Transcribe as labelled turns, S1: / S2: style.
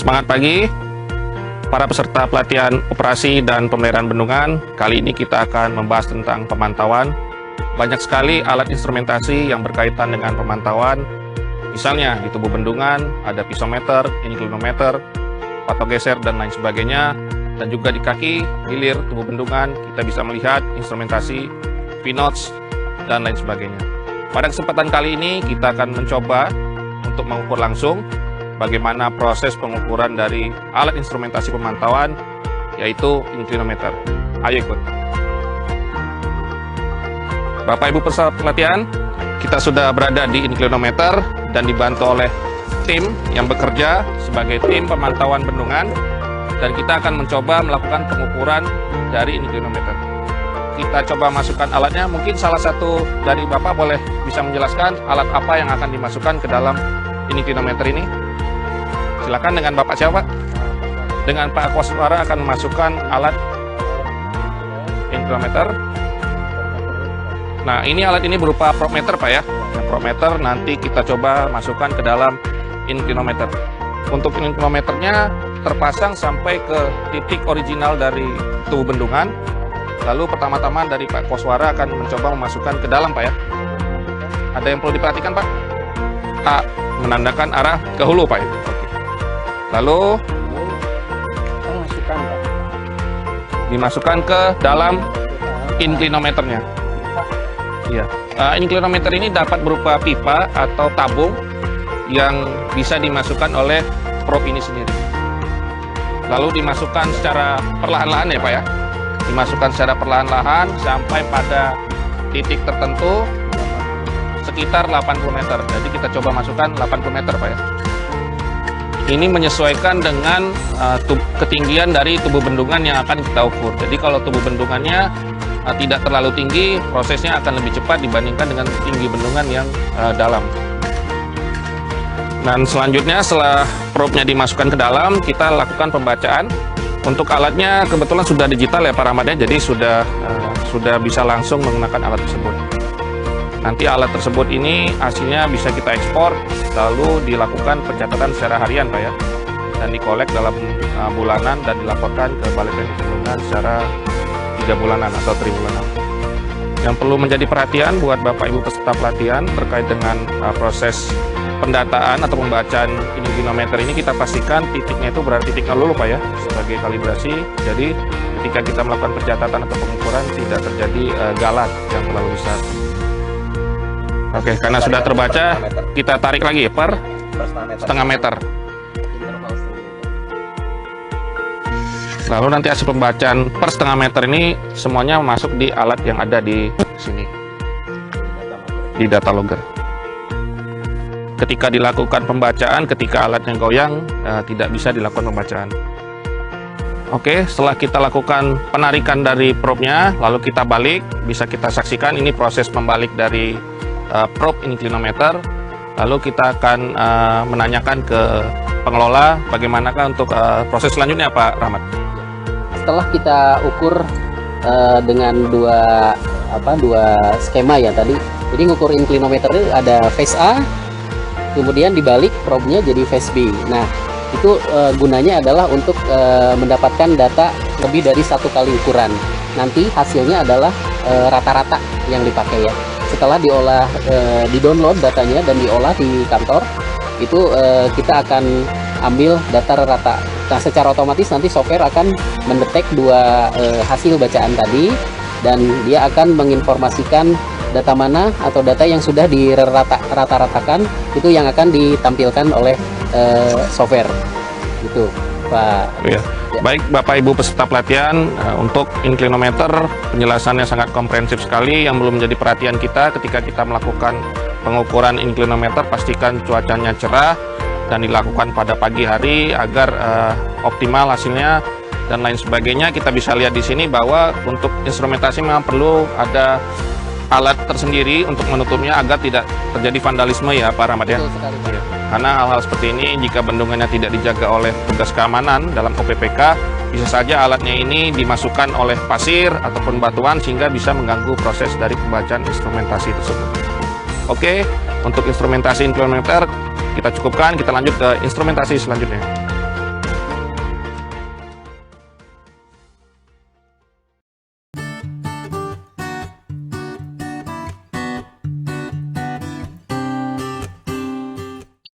S1: Semangat pagi para peserta pelatihan operasi dan pemeliharaan bendungan. Kali ini kita akan membahas tentang pemantauan. Banyak sekali alat instrumentasi yang berkaitan dengan pemantauan. Misalnya di tubuh bendungan ada pisometer, inclinometer, patogeser dan lain sebagainya. Dan juga di kaki hilir tubuh bendungan kita bisa melihat instrumentasi V-notch dan lain sebagainya. Pada kesempatan kali ini kita akan mencoba untuk mengukur langsung bagaimana proses pengukuran dari alat instrumentasi pemantauan, yaitu inclinometer. Ayo ikut. Bapak Ibu peserta pelatihan, kita sudah berada di inclinometer dan dibantu oleh tim yang bekerja sebagai tim pemantauan bendungan, dan kita akan mencoba melakukan pengukuran dari inclinometer. Kita coba masukkan alatnya. Mungkin salah satu dari Bapak boleh bisa menjelaskan alat apa yang akan dimasukkan ke dalam inclinometer ini. Silakan, dengan Bapak siapa? Dengan Pak Koswara akan memasukkan alat inclinometer. Nah, ini alat ini berupa probe meter, Pak ya. Nah, probe meter nanti kita coba masukkan ke dalam inclinometer. Untuk inclinometernya terpasang sampai ke titik original dari tubuh bendungan. Lalu pertama-tama dari Pak Koswara akan mencoba memasukkan ke dalam, Pak ya. Ada yang perlu diperhatikan, Pak? A, menandakan arah ke hulu, Pak ya. Lalu dimasukkan ke dalam inclinometernya. Ya, inclinometer ini dapat berupa pipa atau tabung yang bisa dimasukkan oleh probe ini sendiri. Lalu dimasukkan secara perlahan-lahan ya Pak ya. Dimasukkan secara perlahan-lahan sampai pada titik tertentu sekitar 80 meter. Jadi kita coba masukkan 80 meter Pak ya. Ini menyesuaikan dengan ketinggian dari tubuh bendungan yang akan kita ukur. Jadi kalau tubuh bendungannya tidak terlalu tinggi, prosesnya akan lebih cepat dibandingkan dengan tinggi bendungan yang dalam. Dan selanjutnya setelah probe-nya dimasukkan ke dalam, kita lakukan pembacaan. Untuk alatnya kebetulan sudah digital ya Pak Rahmat ya, jadi sudah bisa langsung menggunakan alat tersebut. Nanti alat tersebut ini hasilnya bisa kita ekspor, lalu dilakukan pencatatan secara harian Pak ya, dan dikolek dalam bulanan dan dilaporkan ke Balai Teknik Bendungan secara 3 bulanan atau tribulanan. Yang perlu menjadi perhatian buat Bapak Ibu peserta pelatihan terkait dengan proses pendataan atau pembacaan inclinometer ini, kita pastikan titiknya itu berada titik nol dulu Pak ya, sebagai kalibrasi. Jadi ketika kita melakukan pencatatan atau pengukuran tidak terjadi galat yang terlalu besar. Oke, karena sudah terbaca, kita tarik lagi per setengah meter. Lalu nanti hasil pembacaan per setengah meter ini semuanya masuk di alat yang ada di sini, di data logger. Ketika dilakukan pembacaan, ketika alatnya goyang, tidak bisa dilakukan pembacaan. Oke, setelah kita lakukan penarikan dari probe-nya, lalu kita balik, bisa kita saksikan ini proses membalik dari probe inclinometer. Lalu kita akan menanyakan ke pengelola bagaimanakah untuk proses selanjutnya Pak Rahmat.
S2: Setelah kita ukur dengan dua skema ya tadi, jadi ngukur inclinometer itu ada phase A, kemudian dibalik probe-nya jadi phase B. Nah, itu gunanya adalah untuk mendapatkan data lebih dari satu kali ukuran. Nanti hasilnya adalah rata-rata yang dipakai ya. Setelah diolah, di-download datanya dan diolah di kantor, itu kita akan ambil data rata. Nah, secara otomatis nanti software akan mendetek dua hasil bacaan tadi, dan dia akan menginformasikan data mana atau data yang sudah dirata-ratakan itu yang akan ditampilkan oleh software. Gitu, Pak.
S1: Ya. Baik Bapak Ibu peserta pelatihan, untuk inclinometer penjelasannya sangat komprehensif sekali. Yang belum menjadi perhatian kita ketika kita melakukan pengukuran inclinometer, pastikan cuacanya cerah dan dilakukan pada pagi hari agar optimal hasilnya dan lain sebagainya. Kita bisa lihat di sini bahwa untuk instrumentasi memang perlu ada alat tersendiri untuk menutupnya agar tidak terjadi vandalisme ya Pak Rahmat ya. Karena hal-hal seperti ini jika bendungannya tidak dijaga oleh petugas keamanan dalam OPPK, bisa saja alatnya ini dimasukkan oleh pasir ataupun batuan sehingga bisa mengganggu proses dari pembacaan instrumentasi tersebut. Oke, untuk instrumentasi inclinometer kita cukupkan, kita lanjut ke instrumentasi selanjutnya.